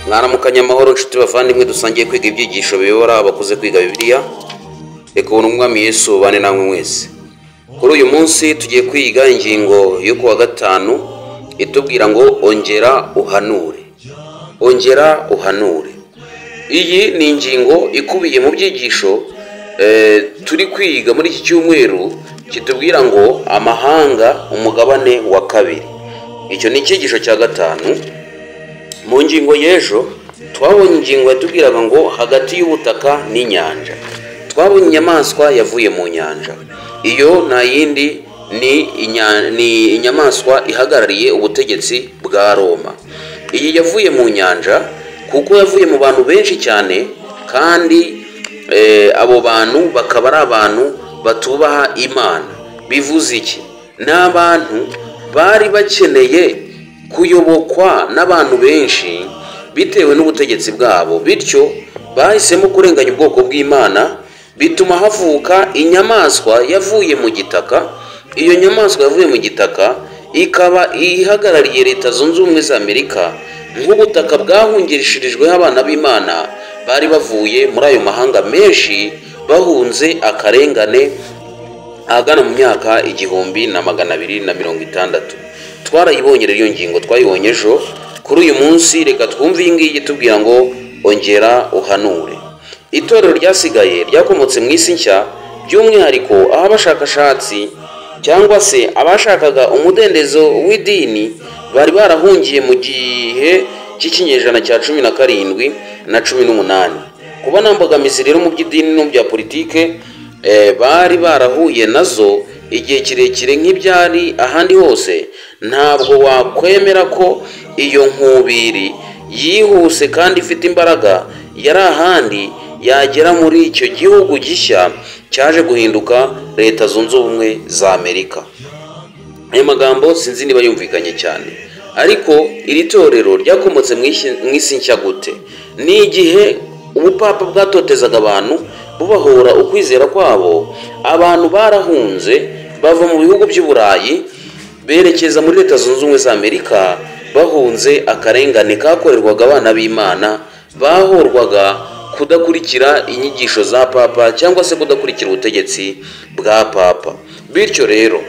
mwaramukanya amahoro nshuti bavandimwe dusangiye kwiga ibyigisho biyobora abakuze kwiga Bibiliya. Reka ubuntu umwami Yesu bane namwe mwese. Kuri uyu munsi tugiye kwiga ingingo yo kuwa gatanu itubwira ngo ongera uhanure. Ongera uhanure. Iyi ni ingingo ikubiye mu byigisho turi kwiga muri iki cyumweru kitubwira ngo amahanga umugabane wa kabiri. Icyo ni icyigisho cya gatanu. Mu ngingo y'ejo twabonye ingingo yatubwiraga ngo hagati y'ubutaka n'inyanja. Twabonye inyamaswa yavuye mu nyanja. Iyo nta yindi ni inyamaswa ihagarariye ubutegetsi bwa Roma. Iyi yavuye mu nyanja kuko yavuye mu bantu benshi cyane, kandi abo bantu bakaba ari abantu batubaha Imana. Bivuze iki? Ni abantu bari bakeneye kuyobokwa n'abantu benshi bitewe n'ubutegetsi bwabo, bityo bahisemo kurenganya ubwoko bw'Imana, bituma havuka inyamaswa yavuye mu gitaka. Iyo nyamaswa yavuye mu gitaka ikaba ihagarariye Leta Zunze Ubumwe za Amerika nk'ubutaka bwahungishirijweho abana b'Imana bari bavuye muri ayo mahanga menshi bahunze akarengane ahagana mu myaka 1260. Twarayibonye rero iyo ngingo twayibonye ejo. Kuri uyu munsi reka twumve iyi ngiyi itubwira ngo ongera uhanure. Itorero ryasigaye ryakomotse mu isi nshya, by'umwihariko aho abashakashatsi cyangwa se abashakaga umudendezo w'idini bari barahungiye mu gihe cy'ikinyejana cya 17 na 18. Kuba nta mbogamizi rero mu by'idini no mu bya politike bari barahuye nazo igihe kirekire nk'ibyari ahandi hose, ntabwo wakwemera ko iyo nkubiri yihuse kandi ifite imbaraga yari ahandi yagera muri icyo gihugu gishya cyaje guhinduka Leta Zunze Ubumwe za Amerika. Aya magambo sinzi niba yumvikanye cyane, ariko iri torero ryakomotse mu isi nshya gute? Ni igihe ubupapa bwatotezaga abantu bubahora ukwizera kwabo. Abantu barahunze bava mu bihugu by'Uburayi berekeza muri Leta Zunze Ubumwe za Amerika, bahunze akarengane kakorerwaga abana b'Imana, bahorwaga kudakurikira inyigisho za papa cyangwa se kudakurikira ubutegetsi bwa papa. Bityo rero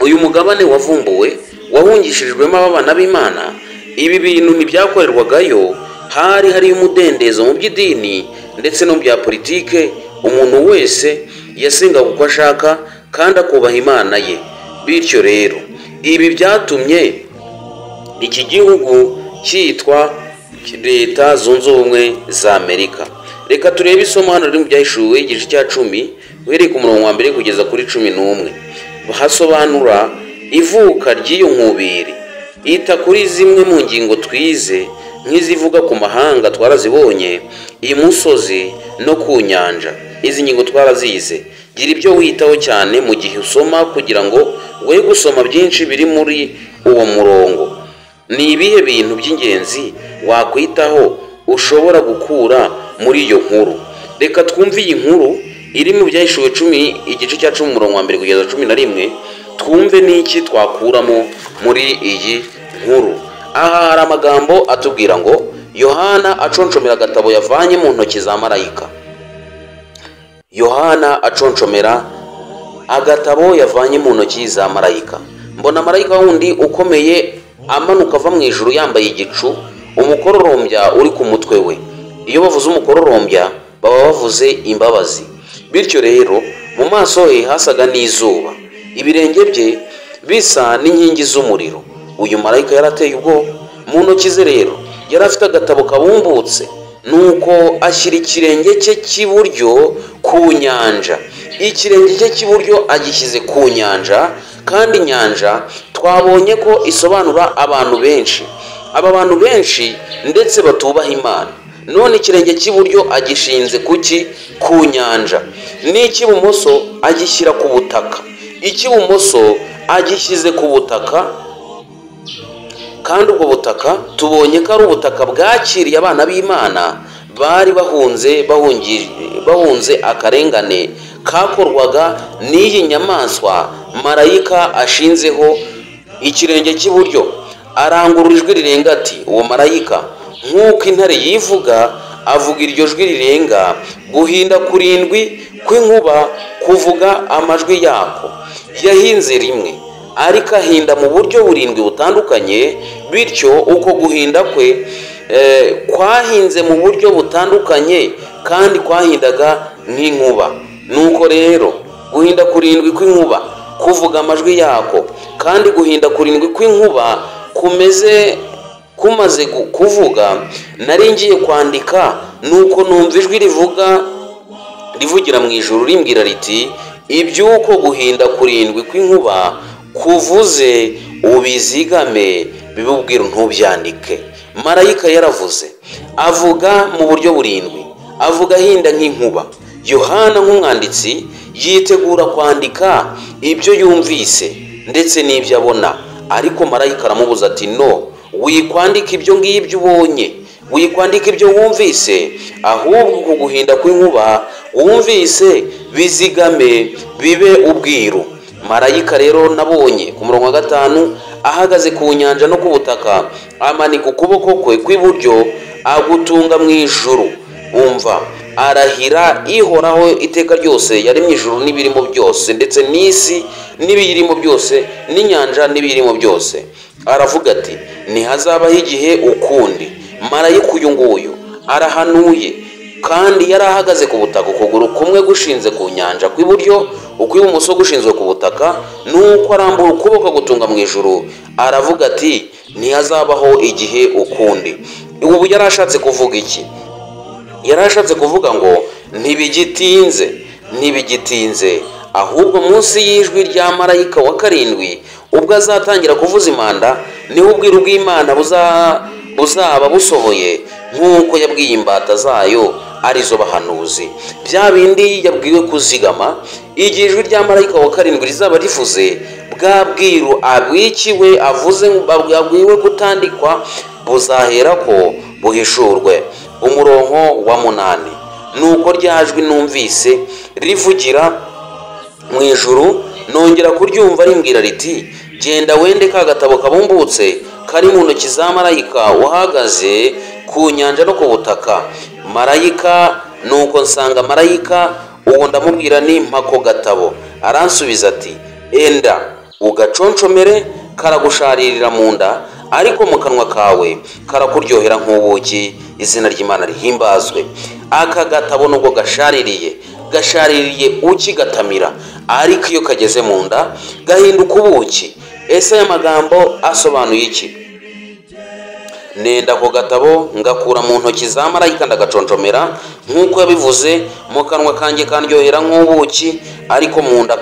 uyu mugabane wavumbuwe wahungishirijwemo abana b'Imana, ibi bintu ntibyakorerwagayo. Hari umudendezo mu by'idini ndetse no mu bya politike. Umuntu wese yasengaga uko ashaka kandi akubaha Imana ye. Bityo rero ibi byatumye iki gihugu cyitwa Leta Zunze Ubumwe za Amerika. Reka turebe isomo hano riri mu Byahishuwe igice cya 10 uhereye ku murongo wa 1 kugeza kuri 11. Hasobanura ivuka ry'iyo nkubiri. Ita kuri zimwe mu ngingo twize nk'izivuga ku mahanga twarazibonye, imusozi no ku nyanja. Izi ngingo twarazize. Gira ibyo witaho cyane mu gihe usoma kugira ngo we gusoma byinshi biri muri uwo murongo. Ni ibihe bintu by'ingenzi wakwitaho ushobora gukura muri iyo nkuru? Reka twumve iyi nkuru iri mu Byahishuwe 10 igice cya 10 umurongo wa 1 kugeza 11. Twumve n'iki twakuramo muri iyi nkuru. Aha hari amagambo atubwira ngo Yohana aconshomera agatabo yavanye mu ntoki za marayika. Yohana aconshomera agatabo yavanye mu ntoki za marayika. Mbona marayika wundi ukomeye amanuka ava mu ijuru yambaye igicu, umukororombya uri ku mutwe we. Iyo bavuze umukororombya baba bavuze imbabazi. Bityo rero mu maso he hasaga n'izuba, ibirenge bye bisa n'inkingi z'umuriro. Uyu marayika yarateye ubwoba. Mu ntoki ze rero yari afite agatabo kabumbutse, nuko ashyira ikirenge cye cy'iburyo ku nyanja. Ikirenge cye cy'iburyo agishyize ku nyanja, kandi inyanja twabonye ko isobanura abantu benshi. Aba bantu benshi ndetse batubaha Imana. None ikirenge cy'iburyo agishinze kuki? Ku nyanja. N'icy'ibumoso agishyira ku butaka. Icy'ibumoso agishyize ku butaka, kandi ubwo butaka tubonye ko ari ubutaka bwakiriye abana b'Imana bari bahunze akarengane kakorwaga n'iyi nyamaswa marayika ashinzeho ikirenge cy'iburyo. Arangurura ijwi rirenga ati, uwo marayika nk'uko intare yivuga, avuga iryo jwi rirenga, guhinda kurindwi kw'inkuba kuvuga amajwi yako. Yahinze rimwe ariko ahinda mu buryo burindwi butandukanye, bityo uko guhinda kwe kwahinze mu buryo butandukanye kandi kwahindaga nk'inkuba. Nuko rero guhinda kurindwi kw'inkuba kuvuga amajwi yako, kandi guhinda kurindwi kw'inkuba kumaze kuvuga, nari ngiye kwandika, nuko numva ijwi rivugira mu ijuru rimbwira riti, iby'uko guhinda kurindwi kw'inkuba kuvuze ubizigame, bibubwira ntubyandike. Marayika yaravuze, avuga mu buryo burindwi, avuga ahinda nk'inkuba. Yohana nk'umwanditsi yitegura kwandika ibyo yumvise ndetse n'ibyo abona, ariko marayika aramubuza ati, no, wikwandika ibyo ngibyo ubonye, wikwandika ibyo wumvise, ahubwo uku guhinda kw'inkuba wumvise bizigame bibe ubwiru. Marayika rero nabonye ku murongo wa 5 ahagaze ku nyanja no ku butaka, amanika ukuboko kwe kw'iburyo agutunga mu ijuru. Umva, arahira ihoraho iteka ryose yaremye ijuru n'ibirimo byose, ndetse n'isi n'ibiyirimo byose, n'inyanja n'ibiyirimo byose. Aravuga ati, ntihazabaho igihe ukundi. Marayika uyu nguyu arahanuye, kandi yari ahagaze ku butaka, ukuguru kumwe gushinze ku nyanja kw'iburyo, ukw'ibumoso gushinzwe ku butaka, nuko arambura ukuboko gutunga mu ijuru. Aravuga ati, ntihazabaho igihe ukundi. Ubu yari ashatse kuvuga iki? Yari ashatse kuvuga ngo ntibigitinze, ahubwo munsi y'ijwi rya marayika wa 7 ubwo azatangira kuvuza impanda, niho ubwiru bw'Imana buzaba busohoye, nk'uko yabwiye imbata zayo arizo bahanuzi. Bya bindi yabwiwe kuzigama, igihe ijwi rya marayika wa 7 rizaba rivuze, bwa bwiru abwikiwe avuze babwiwe kutandikwa buzahera ko buhishurwe. Umurongo wa 8, nuko ryajwi numvise rivugira mu ijuru, nongera kuryumva rimbwira riti, genda wende ka gatabo kabumbutse kari mu ntoki za marayika wahagaze ku nyanja no ku butaka. Marayika, nuko nsanga marayika uwo ndamubwira ni mpako gatabo. Aransubiza ati, enda ugaconshomere, karagusharirira mu nda, ariko mu kanwa kawe karakuryohera nk'ubuki. Izina ry'Imana rihimbazwe. Aka gatabo nubwo gashaririye ukigatamira, ariko iyo kageze mu nda gahinduka ubuki. Ese aya magambo asobanuye iki? Nenda ako gatabo ngakura mu ntoki za marayika ndagaconjomera, nk'uko yabivuze, mu kanwa kanjye kandyohera nk'ubuki, ariko mu nda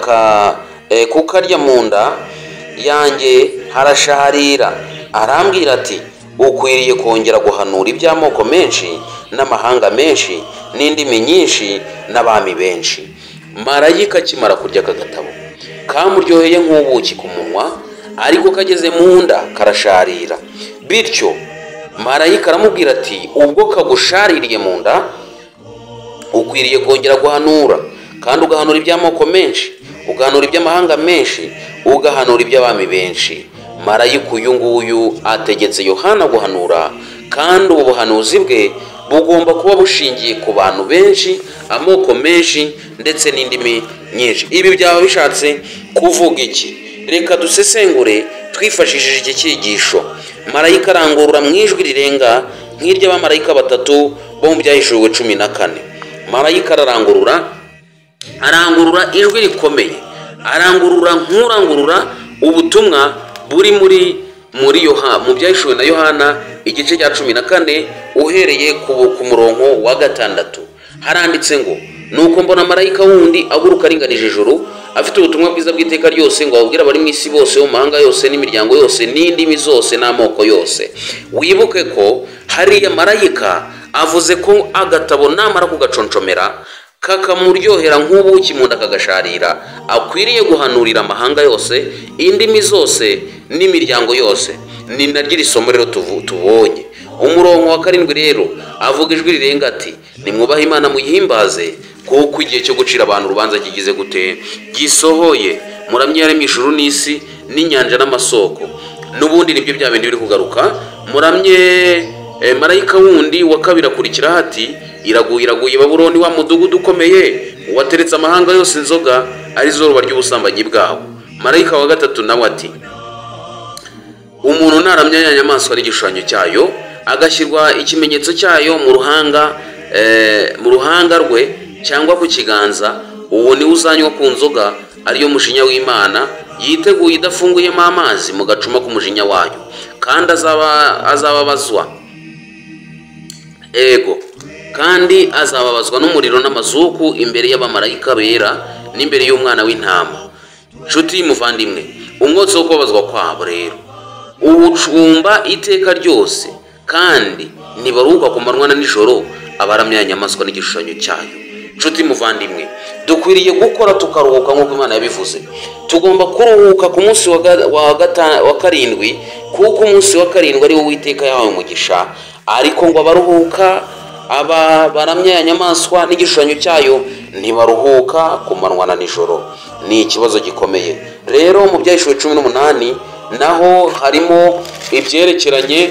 kukarya mu nda yanjye harasharira. Arambwira ati, ukwiriye kongera guhanura iby'amoko menshi n'amahanga menshi n'indimi nyinshi n'abami benshi. Marayika akimara kurya aka gatabo kamuryoheye nk'ubuki ku munwa, ariko kageze mu nda karasharira. Bityo marayika aramubwira ati, ubwo kagushaririye mu nda, ukwiriye kongera guhanura, kandi ugahanura iby'amoko menshi, ugahanura iby'amahanga menshi, ugahanura iby'abami benshi. Marayika uyu nguyu ategetse Yohana guhanura, kandi ubu buhanuzi bwe bugomba kuba bushingiye ku bantu benshi, amoko menshi, ndetse n'indimi nyinshi. Ibi byaba bishatse kuvuga iki? Reka dusesengure twifashishije iki cyigisho. Marayika arangurura mu ijwi rirenga nk'iry'abamarayika 3 bo mu Byahishuwe 14. Marayika arangurura ijwi rikomeye, arangurura ubutumwa buri muri mu Byahishuwe na Yohana igice cya 14 uhereye ku murongo wa 6. Haranditse ngo, nuko mbona marayika wundi aguruka aringanije ijuru, afite ubutumwa bwiza bw'iteka ryose, ngo abubwire abari mu isi bose, mu mahanga yose, n'imiryango yose, n'indimi zose, n'amoko yose. Wibuke ko hariya marayika avuze ko agatabo namara kugaconshomera kakamuryohera nk'ubuki mu nda kagasharira, akwiriye guhanurira amahanga yose, indimi zose, n'imiryango yose. Ni naryo isomo rero tubonye. Umurongo wa 7 rero avuga ijwi rirenga ati, nimwubahe Imana muyihimbaze, kuko igihe cyo gucira abantu urubanza kigize gute? Gisohoye. Muramye yaremye ijuru n'isi n'inyanja n'amasoko. N'ubundi nibyo bya bindi biri kugaruka. Muramye marayika wundi wa kabiri akurikira hati iraguye Babuloni, wa mudugudu ukomeye wateretse amahanga yose inzoga ari zo ruba ry'ubusambanyi bwabo. Marayika wa gatatu nawe ati umuntu naramya ya nyamaswa n'igishushanyo cyayo agashyirwa ikimenyetso cyayo mu ruhanga rwe cyangwa ku kiganza, uwo niwe uzanywa ku nzoga ariyo mushinya w'Imana yiteguye idafunguyemo amazi mu gacuma k'umujinya wayo, kandi azababazwa kandi azababazwa n'umuriro n'amazuku imbere y'abamarayika bera n'imbere y'umwana w'intama. Nshuti muvandimwe, umwotsi wo kubabazwa kwabo rero uwucumba iteka ryose, kandi ntibaruhuka ku manywa na nijoro abaramya inyamaswa n'igishushanyo cyayo. Nshuti muvandimwe, dukwiriye gukora tukaruhuka nk'uko Imana yabivuze. Tugomba kuruhuka ku munsi wa karindwi, kuko umunsi wa karindwi ari wo Uwiteka yahawe umugisha, ariko ngo abaruhuka baramya inyamaswa n'igishushanyo cyayo ntibaruhuka ku manywa na nijoro. Ni ikibazo gikomeye rero. Mu Byahishuwe 18 naho harimo ibyerekeranye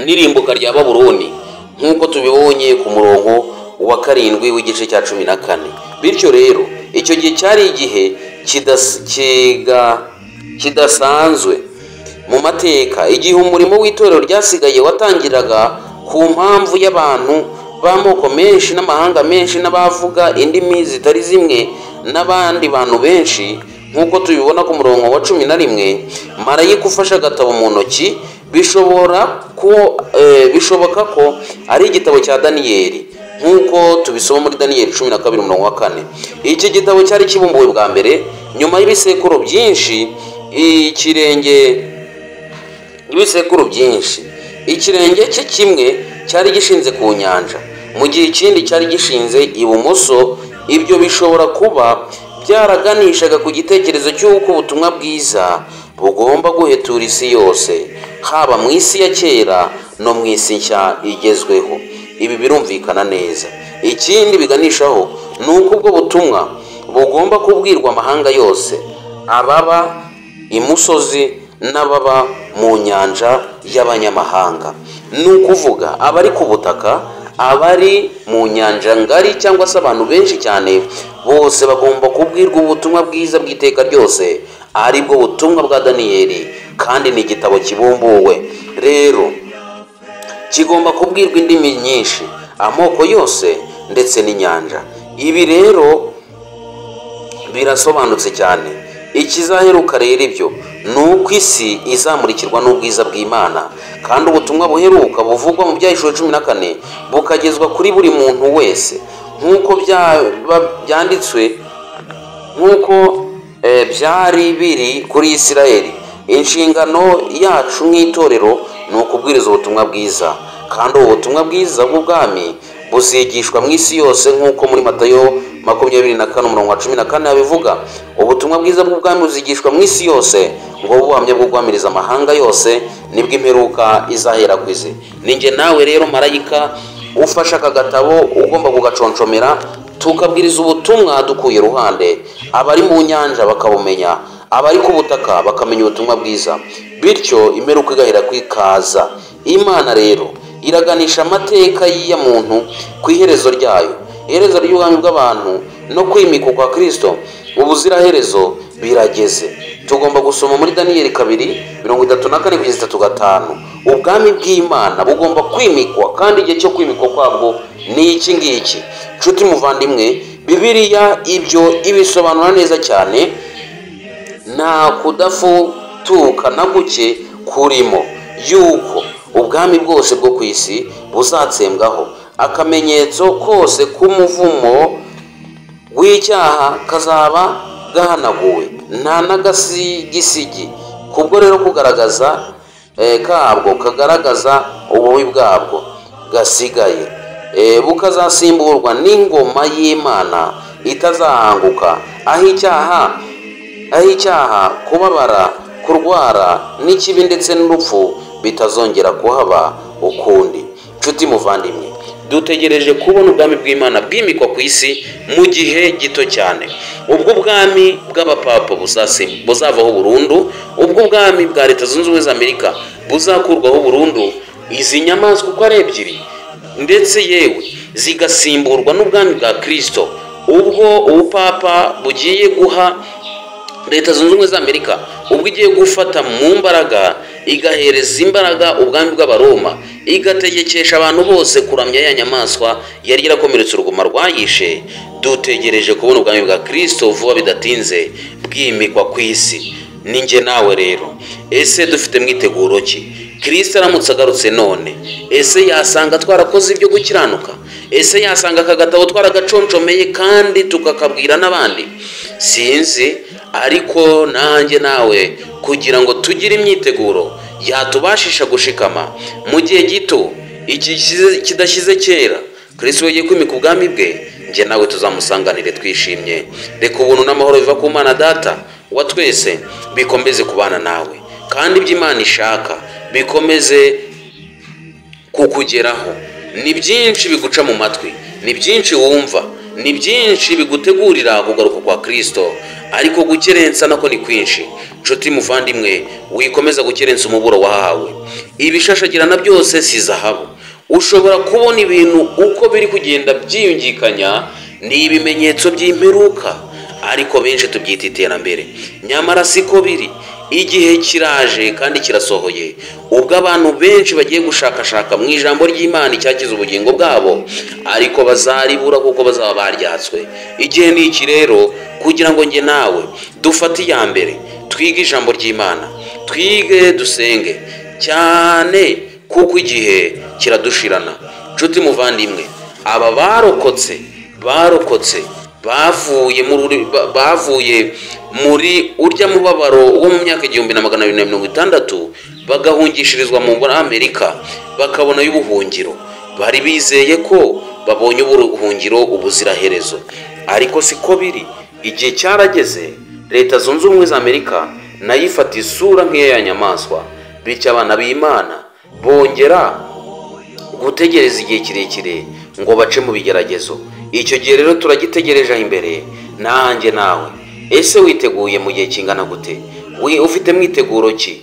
n'irimbuka rya Babuloni nk'uko tubibonye ku murongo wa karindwi w'igice cya 14. Bityo rero icyo gihe cyari igihe kidasanzwe mu mateka, igihe umurimo w'itorero ryasigaye watangiraga ku mpamvu y'abantu b'amoko menshi n'amahanga menshi n'abavuga indimi zitari zimwe n'abandi bantu benshi, nk'uko tubibona ku murongo wa 11. Marayika ufashe agatabo mu ntoki bishoboka ko ari igitabo cya Daniyeli, nk'uko tubisoma muri Daniyeli 12:4. Iki gitabo cyari kibumbuwe bwa mbere nyuma y'ibisekuru byinshi. Ikirenge cye kimwe cyari gishinze ku nyanja, mu gihe ikindi cyari gishinze ibumoso. Ibyo bishobora kuba byaraganishaga ku gitekerezo cy'uko ubutumwa bwiza bugomba guhetura isi yose, haba mu isi ya kera no mu isi nshya igezweho. Ibi birumvikana neza. Ikindi biganishaho ni uko ubwo butumwa bugomba kubwirwa amahanga yose, ababa imusozi n'ababa mu nyanja y'abanyamahanga. Ni ukuvuga abari ku butaka, abari mu nyanja ngari cyangwa se abantu benshi cyane, bose bagomba kubwirwa ubutumwa bwiza bw'iteka ryose, ari bwo butumwa bwa Daniyeli, kandi ni igitabo kibumbuwe rero kigomba kubwirwa indimi nyinshi, amoko yose ndetse n'inyanja. Ibi rero birasobanutse cyane. Ikizaheruka rero ibyo ni uko isi izamurikirwa n'ubwiza bw'Imana, kandi ubutumwa buheruka buvugwa mu Byahishuwe 14 bukagezwa kuri buri muntu wese, nk'uko byanditswe, nk'uko byari biri kuri Isirayeli. Inshingano yacu nk'itorero ni ukubwiriza ubutumwa bwiza, kandi ubu butumwa bwiza bw'ubwami buzigishwa mu isi yose, nk'uko muri Matayo 24:14 yabivuga. Ubutumwa bwiza bw'ubwami buzigishwa mu isi yose ngo buhamye bwo guhamiriza amahanga yose, nibwo imperuka izahera ku isi. Ninjye nawe rero marayika ufashe aka gatabo ugomba kugaconshomera, tukabwiriza ubutumwa dukuye ruhande. Abari mu nyanja bakabumenya, abari ku butaka bakamenya ubutumwa bwiza, bityo imperuka igahera kwikaza. Imana rero iraganisha amateka ya muntu ku iherezo ryayo, iherezo ry'ubwami bw'abantu no kwimikwa kwa Kristo ubuziraherezo birageze. Tugomba gusoma muri Daniyeli 2:34-35. Ubwami bw'Imana bugomba kwimikwa, kandi igihe cyo kwimikwa kwabwo ni iki ngiki. Nshuti muvandimwe, Bibiliya ibyo ibisobanura neza cyane, nta kudafutuka na guke kurimo, yuko ubwami bwose bwo ku isi buzatsembwaho. Akamenyetso kose k'umuvumo w'icyaha kazaba gahanaguwe, nta n'agasigisigi. Kubwo rero kugaragaza kabwo kagaragaza ububi bwabwo gasigaye, bukazasimburwa n'ingoma y'Imana itazahanguka, aho icyaha, kubabara, kurwara n'ikibi ndetse n'urupfu bitazongera kuhaba ukundi. Nshuti muvandimwe, dutegereje kubona ubwami bw'Imana bwimikwa ku isi mu gihe gito cyane. Ubwo ubwami bw'abapapa buzavaho burundu, ubwo ubwami bwa Leta Zunze Ubumwe za Amerika buzakurwaho burundu, izi nyamaswa uko ari ebyiri ndetse yewe zigasimburwa n'ubwami bwa Kristo, ubwo ubupapa bugiye guha Leta Zunze Ubumwe za Amerika, ubwo igiye gufata mu mbaraga igahereza imbaraga ubwami bw'Abaroma, igategekesha abantu bose kuramya ya nyamaswa yari yarakomeretse uruguma rwayishe. Dutegereje kubona ubwami bwa Kristo vuba bidatinze bwimikwa ku isi. Ninjye nawe rero, ese dufite mwiteguro ki? Kristo aramutse agarutse none, ese yasanga twarakoze ibyo gukiranuka? Ese yasanga aka gatabo twaragaconjomeye kandi tukakabwira n'abandi? Sinzi, ariko nanjye nawe kugira ngo tugire imyiteguro yatubashisha gushikama mu gihe gito iki kidashyize kera Kristo yagiye kwimika ubwami bwe, njye nawe tuzamusanganire twishimye. Reka ubuntu n'amahoro biva ku Mana Data wa twese bikomeze kubana nawe, kandi iby'Imana ishaka bikomeze kukugeraho. Ni byinshi biguca mu matwi, ni byinshi wumva, ni byinshi bigutegurira kugaruka kwa Kristo, ariko gukerensa nako ni kwinshi. Nshuti muvandimwe, wikomeza gukerensa umuburo wahawe. Ibishashagirana byose si zahabu. Ushobora kubona ibintu uko biri kugenda byiyungikanya ni ibimenyetso by'imperuka, ariko benshi tubyita iterambere. Nyamara siko biri. Igihe kiraje kandi kirasohoye, ubwo abantu benshi bagiye gushakashaka mu ijambo ry'Imana icyakiza ubugingo bwabo, ariko bazaribura kuko bazaba baryatswe. Igihe ni iki rero kugira ngo njye nawe dufate iya mbere, twige ijambo ry'Imana, twige dusenge cyane, kuko igihe kiradushirana. Nshuti muvandimwe, aba barokotse bavuye muri urya mubabaro wo mu myaka 1260 bagahungishirizwa mu Amerika, bakabona y'ubuhungiro. Bari bizeye ko babonye ubuhungiro ubuziraherezo, ariko siko biri. Igihe cyarageze, Leta Zunze Ubumwe za Amerika nayo ifata isura nk'iya nyamaswa, bityo abana b'Imana bongera gutegereza igihe kirekire ngo bace mu bigeragezo. Icyo gihe rero turagitegereje imbere, nanjye nawe. Ese witeguye mu gihe kingana gute? Ufite mwiteguro ki?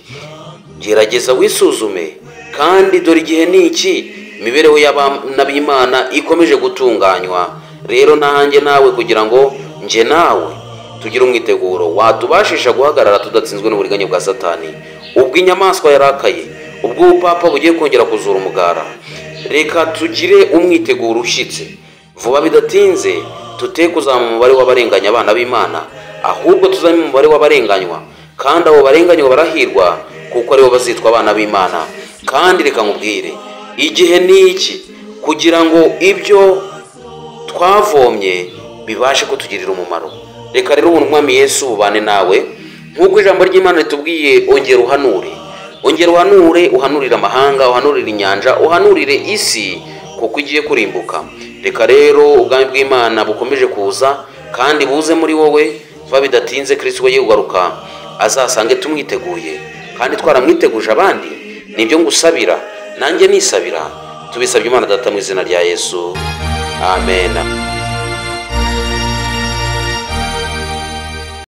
Gerageza wisuzume, kandi dore igihe ni iki. Imibereho y'abana b'Imana ikomeje gutunganywa. Rero nanjye nawe kugira ngo nje nawe tugire umwiteguro watubashisha guhagarara tudatsinzwe n'uburiganya bwa Satani. Ubwo inyamaswa yarakaye, ubwo ubupapa bugiye kongera kuzura umugara, reka tugire umwiteguro ushyitse. Vuba bidatinze tute kuzama umubare w'abarenganya abana b'Imana, ahubwo tuzame umubare w'abarenganywa, kandi abo barenganywa barahirwa kuko aribo bazitwa abana b'Imana. Kandi reka nkubwire, igihe ni iki kugira ngo ibyo twavomye bibashe kutugirira umumaro. Reka rero ubuntu Mwami Yesu bubane nawe, nk'uko ijambo ry'Imana ritubwiye, ongera uhanure. Ongera uhanure, uhanurire amahanga, uhanurire inyanja, uhanurire isi, kuko igiye kurimbuka. Reka rero ubwami bw'Imana bukomeje kuza, kandi buze muri wowe. Vuba bidatinze Kristo we yugaruka azasange tumwiteguye, kandi twaramwiteguje abandi. Nibyo ngusabira, nanjye nisabira. Tubisabye Imana Data mu izina rya Yesu. Amen.